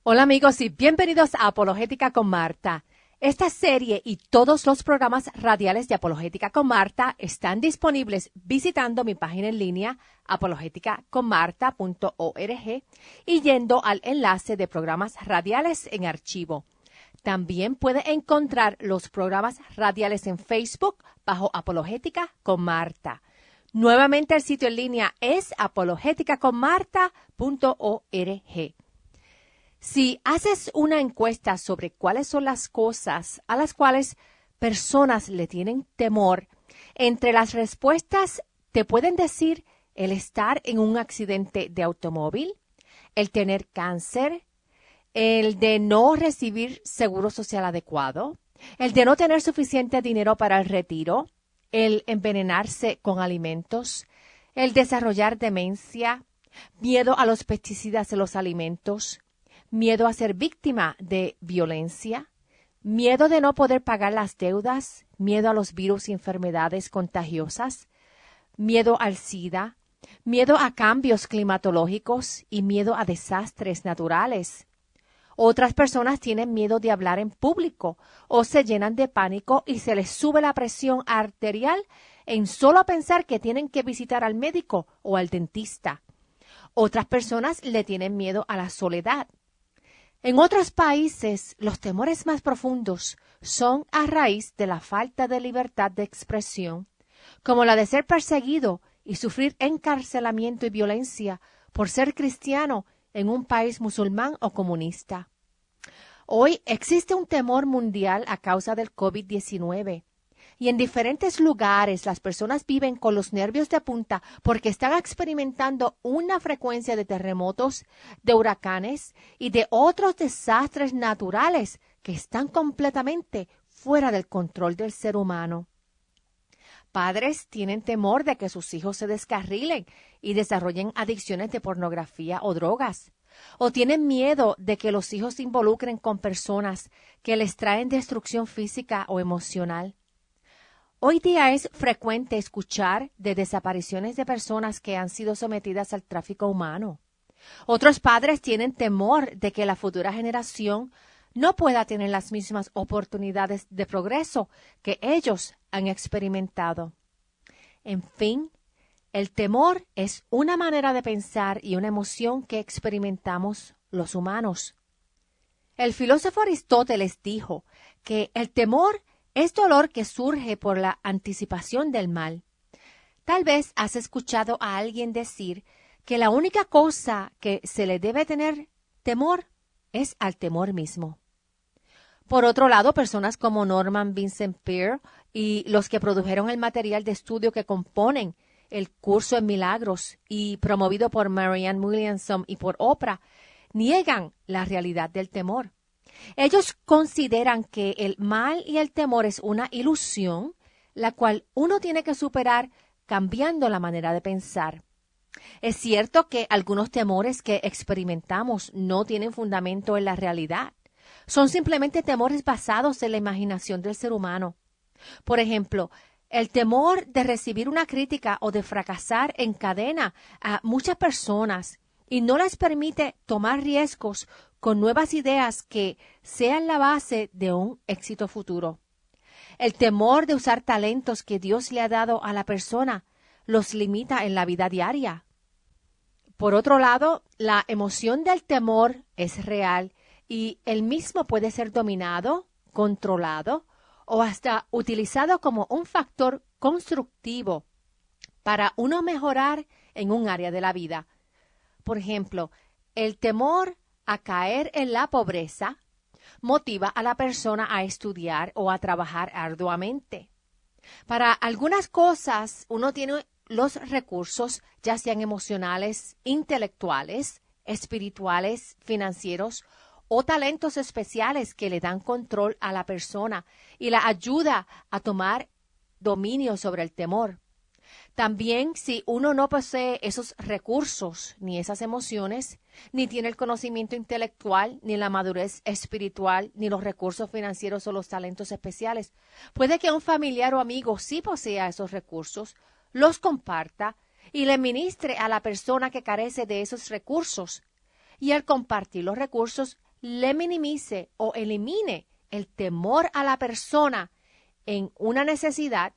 Hola amigos y bienvenidos a Apologética con Marta. Esta serie y todos los programas radiales de Apologética con Marta están disponibles visitando mi página en línea apologeticaconmarta.org y yendo al enlace de programas radiales en archivo. También puede encontrar los programas radiales en Facebook bajo Apologética con Marta. Nuevamente el sitio en línea es apologeticaconmarta.org. Si haces una encuesta sobre cuáles son las cosas a las cuales personas le tienen temor, entre las respuestas te pueden decir el estar en un accidente de automóvil, el tener cáncer, el de no recibir seguro social adecuado, el de no tener suficiente dinero para el retiro, el envenenarse con alimentos, el desarrollar demencia, miedo a los pesticidas en los alimentos, miedo a ser víctima de violencia, miedo de no poder pagar las deudas, miedo a los virus y enfermedades contagiosas, miedo al SIDA, miedo a cambios climatológicos y miedo a desastres naturales. Otras personas tienen miedo de hablar en público o se llenan de pánico y se les sube la presión arterial en solo pensar que tienen que visitar al médico o al dentista. Otras personas le tienen miedo a la soledad. En otros países, los temores más profundos son a raíz de la falta de libertad de expresión, como la de ser perseguido y sufrir encarcelamiento y violencia por ser cristiano en un país musulmán o comunista. Hoy existe un temor mundial a causa del COVID-19. Y en diferentes lugares las personas viven con los nervios de punta porque están experimentando una frecuencia de terremotos, de huracanes y de otros desastres naturales que están completamente fuera del control del ser humano. Padres tienen temor de que sus hijos se descarrilen y desarrollen adicciones de pornografía o drogas. O tienen miedo de que los hijos se involucren con personas que les traen destrucción física o emocional. Hoy día es frecuente escuchar de desapariciones de personas que han sido sometidas al tráfico humano. Otros padres tienen temor de que la futura generación no pueda tener las mismas oportunidades de progreso que ellos han experimentado. En fin, el temor es una manera de pensar y una emoción que experimentamos los humanos. El filósofo Aristóteles dijo que el temor es dolor que surge por la anticipación del mal. Tal vez has escuchado a alguien decir que la única cosa que se le debe tener temor es al temor mismo. Por otro lado, personas como Norman Vincent Peale y los que produjeron el material de estudio que componen el curso en milagros y promovido por Marianne Williamson y por Oprah, niegan la realidad del temor. Ellos consideran que el mal y el temor es una ilusión, la cual uno tiene que superar cambiando la manera de pensar. Es cierto que algunos temores que experimentamos no tienen fundamento en la realidad. Son simplemente temores basados en la imaginación del ser humano. Por ejemplo, el temor de recibir una crítica o de fracasar encadena a muchas personas y no les permite tomar riesgos con nuevas ideas que sean la base de un éxito futuro. El temor de usar talentos que Dios le ha dado a la persona los limita en la vida diaria. Por otro lado, la emoción del temor es real y el mismo puede ser dominado, controlado o hasta utilizado como un factor constructivo para uno mejorar en un área de la vida. Por ejemplo, el temor a caer en la pobreza motiva a la persona a estudiar o a trabajar arduamente. Para algunas cosas uno tiene los recursos, ya sean emocionales, intelectuales, espirituales, financieros o talentos especiales que le dan control a la persona y la ayuda a tomar dominio sobre el temor. También, si uno no posee esos recursos ni esas emociones, ni tiene el conocimiento intelectual, ni la madurez espiritual, ni los recursos financieros o los talentos especiales, puede que un familiar o amigo sí posea esos recursos, los comparta y le ministre a la persona que carece de esos recursos. y al compartir los recursos le minimice o elimine el temor a la persona en una necesidad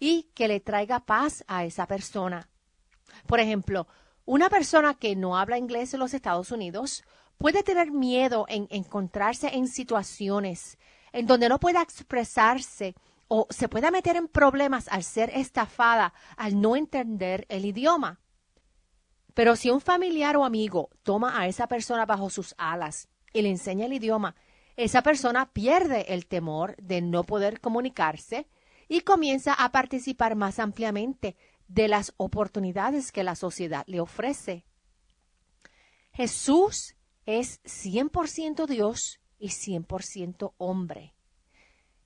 y que le traiga paz a esa persona. Por ejemplo, una persona que no habla inglés en los Estados Unidos puede tener miedo en encontrarse en situaciones en donde no pueda expresarse o se pueda meter en problemas al ser estafada, al no entender el idioma. Pero si un familiar o amigo toma a esa persona bajo sus alas y le enseña el idioma, esa persona pierde el temor de no poder comunicarse y comienza a participar más ampliamente de las oportunidades que la sociedad le ofrece. Jesús es 100% Dios y 100% hombre.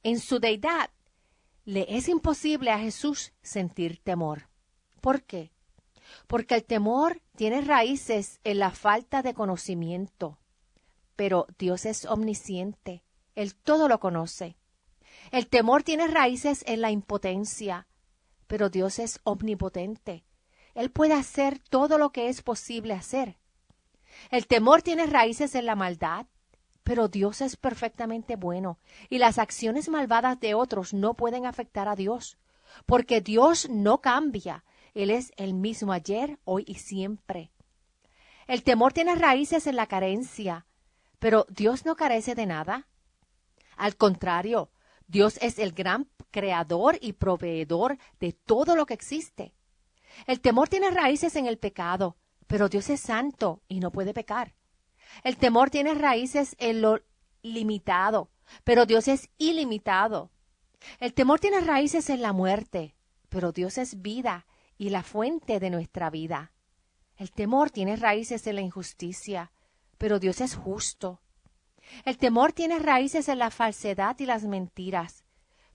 En su deidad, le es imposible a Jesús sentir temor. ¿Por qué? Porque el temor tiene raíces en la falta de conocimiento. Pero Dios es omnisciente. Él todo lo conoce. El temor tiene raíces en la impotencia. Pero Dios es omnipotente. Él puede hacer todo lo que es posible hacer. El temor tiene raíces en la maldad. Pero Dios es perfectamente bueno. Y las acciones malvadas de otros no pueden afectar a Dios. Porque Dios no cambia. Él es el mismo ayer, hoy y siempre. El temor tiene raíces en la carencia. Pero Dios no carece de nada. Al contrario, Dios es el gran creador y proveedor de todo lo que existe. El temor tiene raíces en el pecado, pero Dios es santo y no puede pecar. El temor tiene raíces en lo limitado, pero Dios es ilimitado. El temor tiene raíces en la muerte, pero Dios es vida y la fuente de nuestra vida. El temor tiene raíces en la injusticia, pero Dios es justo. El temor tiene raíces en la falsedad y las mentiras,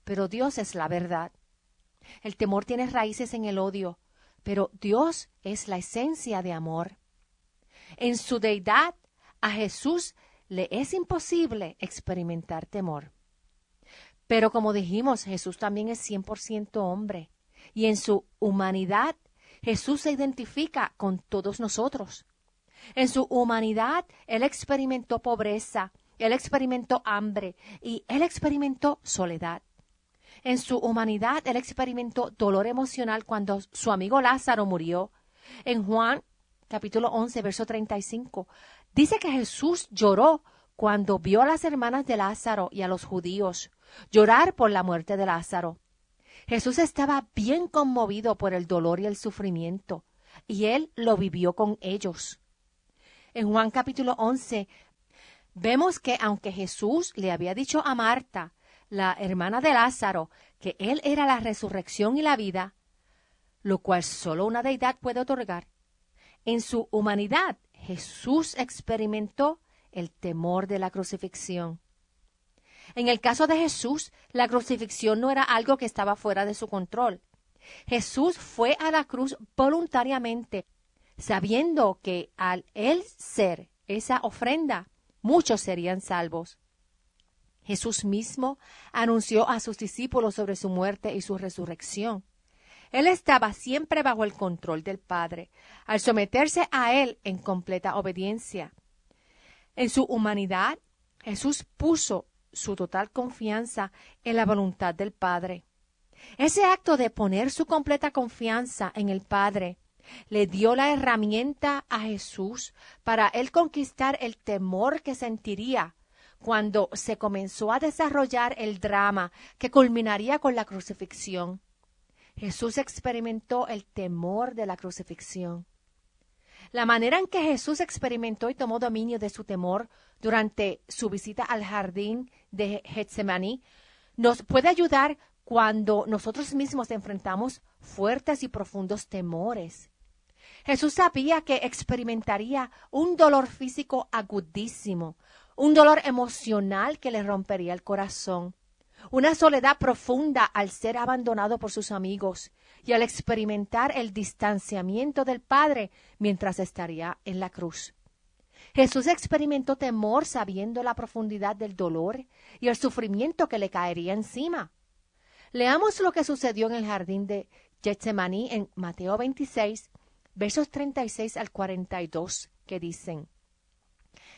pero Dios es la verdad. El temor tiene raíces en el odio, pero Dios es la esencia de amor. En su deidad, a Jesús le es imposible experimentar temor. Pero como dijimos, Jesús también es 100% hombre, y en su humanidad, Jesús se identifica con todos nosotros. En su humanidad, Él experimentó pobreza, Él experimentó hambre y Él experimentó soledad. En su humanidad, Él experimentó dolor emocional cuando su amigo Lázaro murió. En Juan, capítulo 11, verso 35, dice que Jesús lloró cuando vio a las hermanas de Lázaro y a los judíos llorar por la muerte de Lázaro. Jesús estaba bien conmovido por el dolor y el sufrimiento, y Él lo vivió con ellos. En Juan capítulo 11, vemos que aunque Jesús le había dicho a Marta, la hermana de Lázaro, que Él era la resurrección y la vida, lo cual solo una deidad puede otorgar, en su humanidad Jesús experimentó el temor de la crucifixión. En el caso de Jesús, la crucifixión no era algo que estaba fuera de su control. Jesús fue a la cruz voluntariamente, sabiendo que al Él ser esa ofrenda, muchos serían salvos. Jesús mismo anunció a sus discípulos sobre su muerte y su resurrección. Él estaba siempre bajo el control del Padre, al someterse a Él en completa obediencia. En su humanidad, Jesús puso su total confianza en la voluntad del Padre. Ese acto de poner su completa confianza en el Padre le dio la herramienta a Jesús para él conquistar el temor que sentiría cuando se comenzó a desarrollar el drama que culminaría con la crucifixión. Jesús experimentó el temor de la crucifixión. La manera en que Jesús experimentó y tomó dominio de su temor durante su visita al jardín de Getsemaní nos puede ayudar cuando nosotros mismos enfrentamos fuertes y profundos temores. Jesús sabía que experimentaría un dolor físico agudísimo, un dolor emocional que le rompería el corazón, una soledad profunda al ser abandonado por sus amigos y al experimentar el distanciamiento del Padre mientras estaría en la cruz. Jesús experimentó temor sabiendo la profundidad del dolor y el sufrimiento que le caería encima. Leamos lo que sucedió en el jardín de Getsemaní en Mateo 26, versos 36 al 42, que dicen: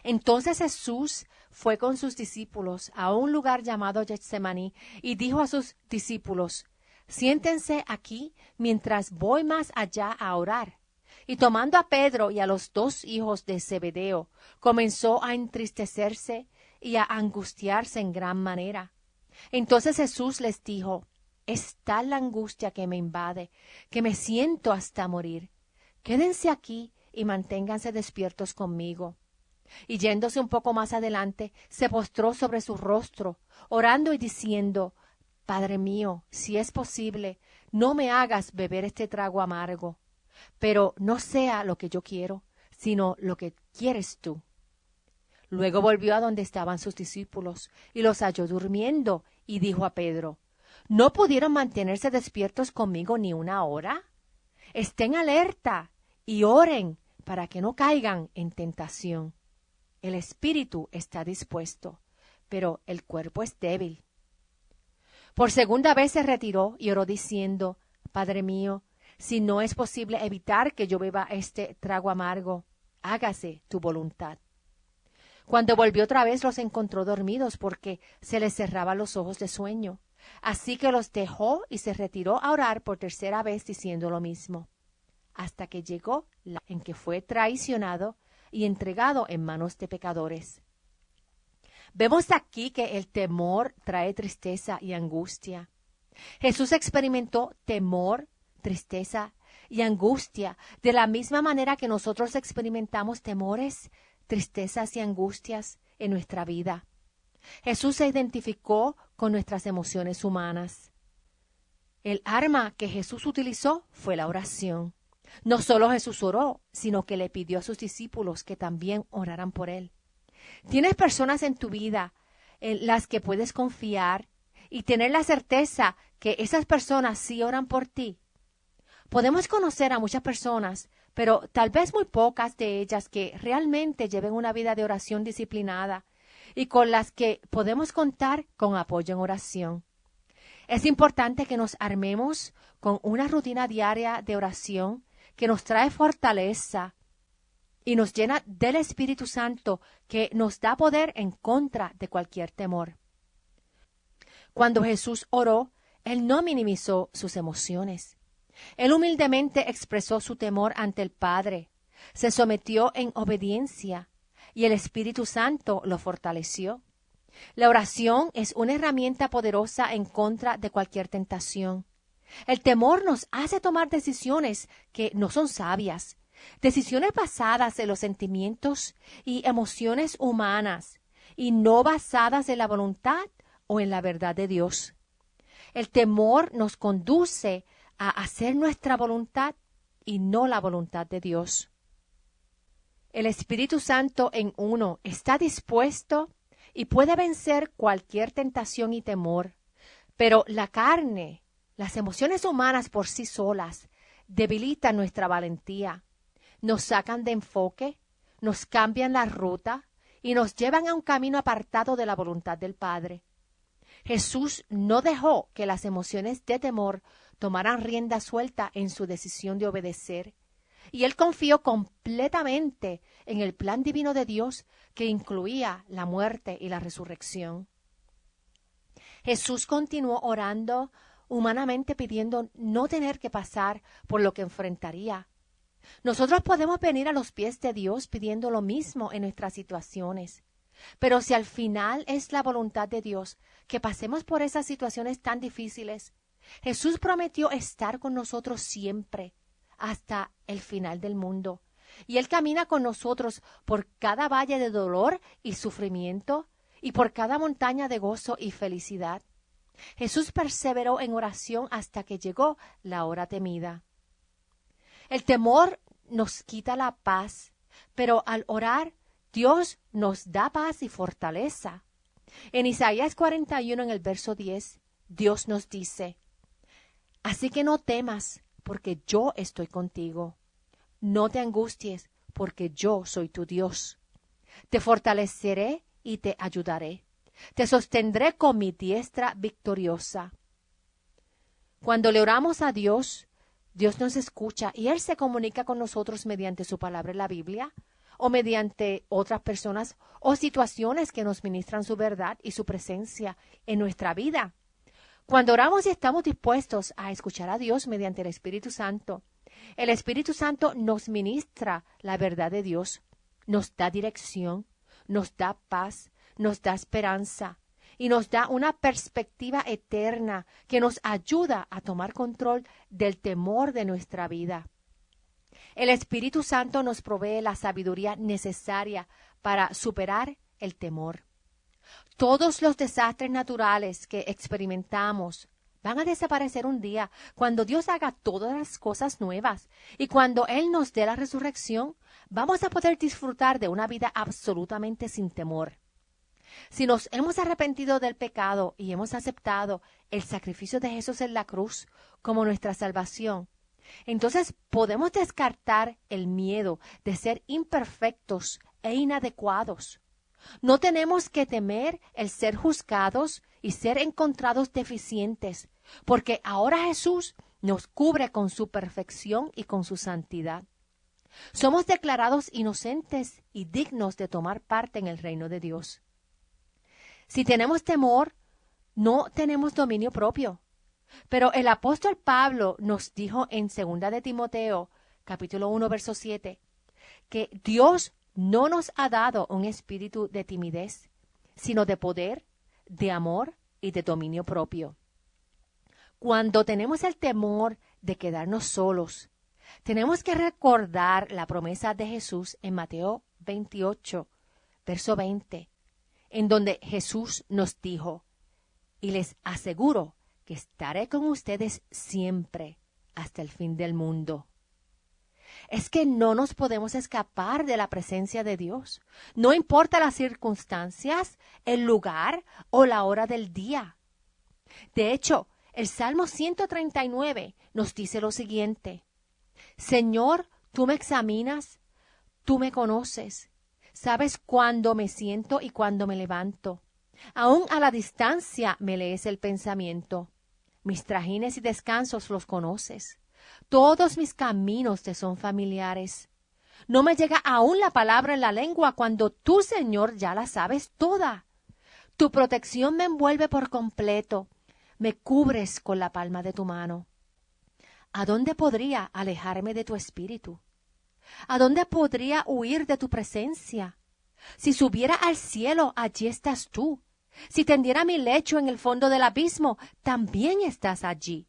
Entonces Jesús fue con sus discípulos a un lugar llamado Getsemaní y dijo a sus discípulos: siéntense aquí mientras voy más allá a orar. Y tomando a Pedro y a los 2 hijos de Zebedeo, comenzó a entristecerse y a angustiarse en gran manera. Entonces Jesús les dijo: es tal la angustia que me invade, que me siento hasta morir. Quédense aquí y manténganse despiertos conmigo. Y yéndose un poco más adelante, se postró sobre su rostro, orando y diciendo: Padre mío, si es posible, no me hagas beber este trago amargo, pero no sea lo que yo quiero, sino lo que quieres tú. Luego volvió a donde estaban sus discípulos, y los halló durmiendo, y dijo a Pedro: ¿no pudieron mantenerse despiertos conmigo ni una hora? Estén alerta y oren para que no caigan en tentación. El espíritu está dispuesto, pero el cuerpo es débil. Por segunda vez se retiró y oró diciendo: Padre mío, si no es posible evitar que yo beba este trago amargo, hágase tu voluntad. Cuando volvió otra vez los encontró dormidos porque se les cerraban los ojos de sueño. Así que los dejó y se retiró a orar por tercera vez diciendo lo mismo, hasta que llegó la en que fue traicionado y entregado en manos de pecadores. Vemos aquí que el temor trae tristeza y angustia. Jesús experimentó temor, tristeza y angustia de la misma manera que nosotros experimentamos temores, tristezas y angustias en nuestra vida. Jesús se identificó con nuestras emociones humanas. El arma que Jesús utilizó fue la oración. No solo Jesús oró, sino que le pidió a sus discípulos que también oraran por él. Tienes personas en tu vida en las que puedes confiar y tener la certeza que esas personas sí oran por ti. Podemos conocer a muchas personas, pero tal vez muy pocas de ellas que realmente lleven una vida de oración disciplinada y con las que podemos contar con apoyo en oración. Es importante que nos armemos con una rutina diaria de oración que nos trae fortaleza y nos llena del Espíritu Santo, que nos da poder en contra de cualquier temor. Cuando Jesús oró, Él no minimizó sus emociones. Él humildemente expresó su temor ante el Padre, se sometió en obediencia y el Espíritu Santo lo fortaleció. La oración es una herramienta poderosa en contra de cualquier tentación. El temor nos hace tomar decisiones que no son sabias, decisiones basadas en los sentimientos y emociones humanas y no basadas en la voluntad o en la verdad de Dios. El temor nos conduce a hacer nuestra voluntad y no la voluntad de Dios. El Espíritu Santo en uno está dispuesto y puede vencer cualquier tentación y temor, pero la carne, las emociones humanas por sí solas, debilitan nuestra valentía, nos sacan de enfoque, nos cambian la ruta y nos llevan a un camino apartado de la voluntad del Padre. Jesús no dejó que las emociones de temor tomaran rienda suelta en su decisión de obedecer, y él confió completamente en el plan divino de Dios que incluía la muerte y la resurrección. Jesús continuó orando humanamente pidiendo no tener que pasar por lo que enfrentaría. Nosotros podemos venir a los pies de Dios pidiendo lo mismo en nuestras situaciones. Pero si al final es la voluntad de Dios que pasemos por esas situaciones tan difíciles, Jesús prometió estar con nosotros siempre, hasta el final del mundo. Y Él camina con nosotros por cada valle de dolor y sufrimiento y por cada montaña de gozo y felicidad. Jesús perseveró en oración hasta que llegó la hora temida. El temor nos quita la paz, pero al orar, Dios nos da paz y fortaleza. En Isaías 41, en el verso 10, Dios nos dice: así que no temas, porque yo estoy contigo. No te angusties, porque yo soy tu Dios. Te fortaleceré y te ayudaré. Te sostendré con mi diestra victoriosa. Cuando le oramos a Dios, Dios nos escucha y Él se comunica con nosotros mediante su palabra en la Biblia o mediante otras personas o situaciones que nos ministran su verdad y su presencia en nuestra vida. Cuando oramos y estamos dispuestos a escuchar a Dios mediante el Espíritu Santo nos ministra la verdad de Dios, nos da dirección, nos da paz, nos da esperanza y nos da una perspectiva eterna que nos ayuda a tomar control del temor de nuestra vida. El Espíritu Santo nos provee la sabiduría necesaria para superar el temor. Todos los desastres naturales que experimentamos van a desaparecer un día cuando Dios haga todas las cosas nuevas y cuando Él nos dé la resurrección, vamos a poder disfrutar de una vida absolutamente sin temor. Si nos hemos arrepentido del pecado y hemos aceptado el sacrificio de Jesús en la cruz como nuestra salvación, entonces podemos descartar el miedo de ser imperfectos e inadecuados. No tenemos que temer el ser juzgados y ser encontrados deficientes, porque ahora Jesús nos cubre con su perfección y con su santidad. Somos declarados inocentes y dignos de tomar parte en el reino de Dios. Si tenemos temor, no tenemos dominio propio. Pero el apóstol Pablo nos dijo en 2 de Timoteo, capítulo 1, verso 7, que Dios no nos ha dado un espíritu de timidez, sino de poder, de amor y de dominio propio. Cuando tenemos el temor de quedarnos solos, tenemos que recordar la promesa de Jesús en Mateo 28, verso 20, en donde Jesús nos dijo, y les aseguro que estaré con ustedes siempre hasta el fin del mundo. Es que no nos podemos escapar de la presencia de Dios. No importa las circunstancias, el lugar o la hora del día. De hecho, el Salmo 139 nos dice lo siguiente: Señor, tú me examinas, tú me conoces, sabes cuándo me siento y cuándo me levanto. Aún a la distancia me lees el pensamiento. Mis trajines y descansos los conoces. Todos mis caminos te son familiares. No me llega aún la palabra en la lengua cuando tú, Señor, ya la sabes toda. Tu protección me envuelve por completo. Me cubres con la palma de tu mano. ¿A dónde podría alejarme de tu espíritu? ¿A dónde podría huir de tu presencia? Si subiera al cielo, allí estás tú. Si tendiera mi lecho en el fondo del abismo, también estás allí.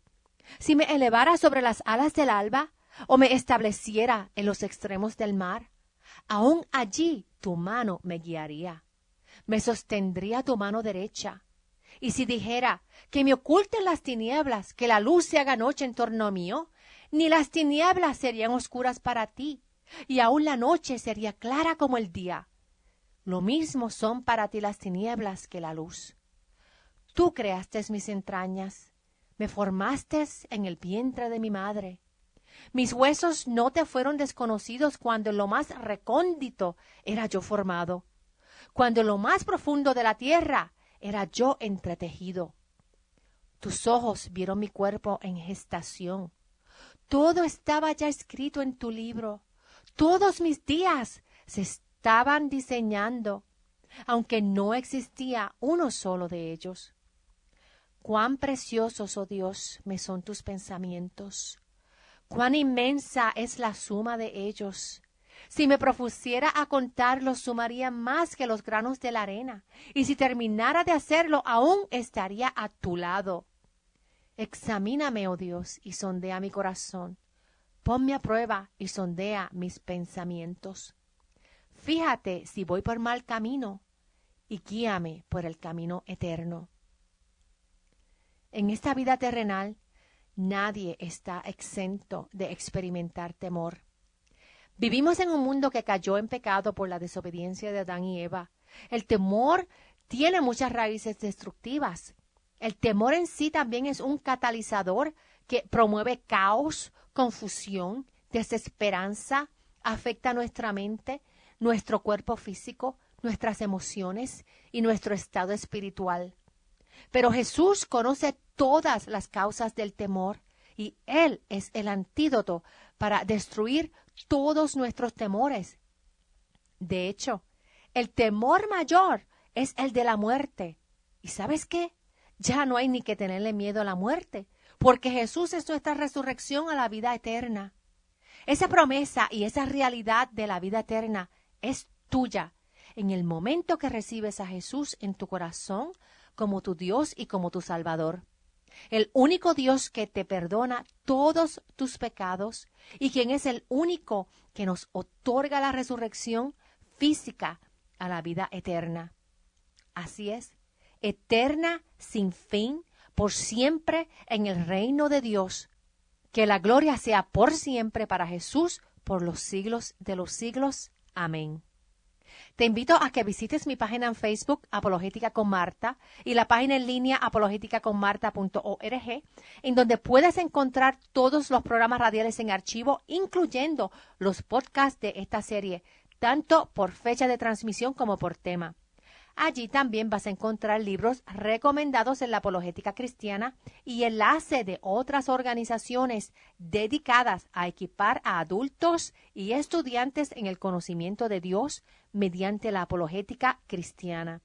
Si me elevara sobre las alas del alba, o me estableciera en los extremos del mar, aún allí tu mano me guiaría. Me sostendría tu mano derecha. Y si dijera que me oculten las tinieblas, que la luz se haga noche en torno mío, ni las tinieblas serían oscuras para ti, y aún la noche sería clara como el día. Lo mismo son para ti las tinieblas que la luz. Tú creaste mis entrañas, me formaste en el vientre de mi madre. Mis huesos no te fueron desconocidos cuando en lo más recóndito era yo formado, cuando en lo más profundo de la tierra era yo entretejido. Tus ojos vieron mi cuerpo en gestación. Todo estaba ya escrito en tu libro. Todos mis días se estaban diseñando, aunque no existía uno solo de ellos. Cuán preciosos, oh Dios, me son tus pensamientos. Cuán inmensa es la suma de ellos. Si me propusiera a contarlos, sumaría más que los granos de la arena. Y si terminara de hacerlo, aún estaría a tu lado. Examíname, oh Dios, y sondea mi corazón. Ponme a prueba y sondea mis pensamientos. Fíjate si voy por mal camino y guíame por el camino eterno. En esta vida terrenal, nadie está exento de experimentar temor. Vivimos en un mundo que cayó en pecado por la desobediencia de Adán y Eva. El temor tiene muchas raíces destructivas. El temor en sí también es un catalizador que promueve caos, confusión, desesperanza, afecta nuestra mente, nuestro cuerpo físico, nuestras emociones y nuestro estado espiritual. Pero Jesús conoce todas las causas del temor y Él es el antídoto para destruir todos nuestros temores. De hecho, el temor mayor es el de la muerte. ¿Y sabes qué? Ya no hay ni que tenerle miedo a la muerte, porque Jesús es nuestra resurrección a la vida eterna. Esa promesa y esa realidad de la vida eterna es tuya en el momento que recibes a Jesús en tu corazón como tu Dios y como tu Salvador. El único Dios que te perdona todos tus pecados y quien es el único que nos otorga la resurrección física a la vida eterna. Así es, eterna, sin fin, por siempre en el reino de Dios. Que la gloria sea por siempre para Jesús, por los siglos de los siglos. Amén. Te invito a que visites mi página en Facebook, Apologética con Marta, y la página en línea apologeticaconmarta.org, en donde puedes encontrar todos los programas radiales en archivo, incluyendo los podcasts de esta serie, tanto por fecha de transmisión como por tema. Allí también vas a encontrar libros recomendados en la apologética cristiana y enlace de otras organizaciones dedicadas a equipar a adultos y estudiantes en el conocimiento de Dios mediante la apologética cristiana.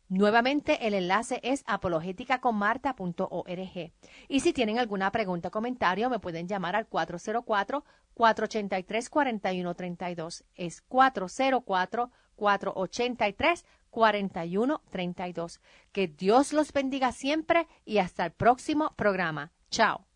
Nuevamente, el enlace es apologeticaconmarta.org. Y si tienen alguna pregunta o comentario, me pueden llamar al 404-483-4132. Es 404-483-4132. Que Dios los bendiga siempre y hasta el próximo programa. Chao.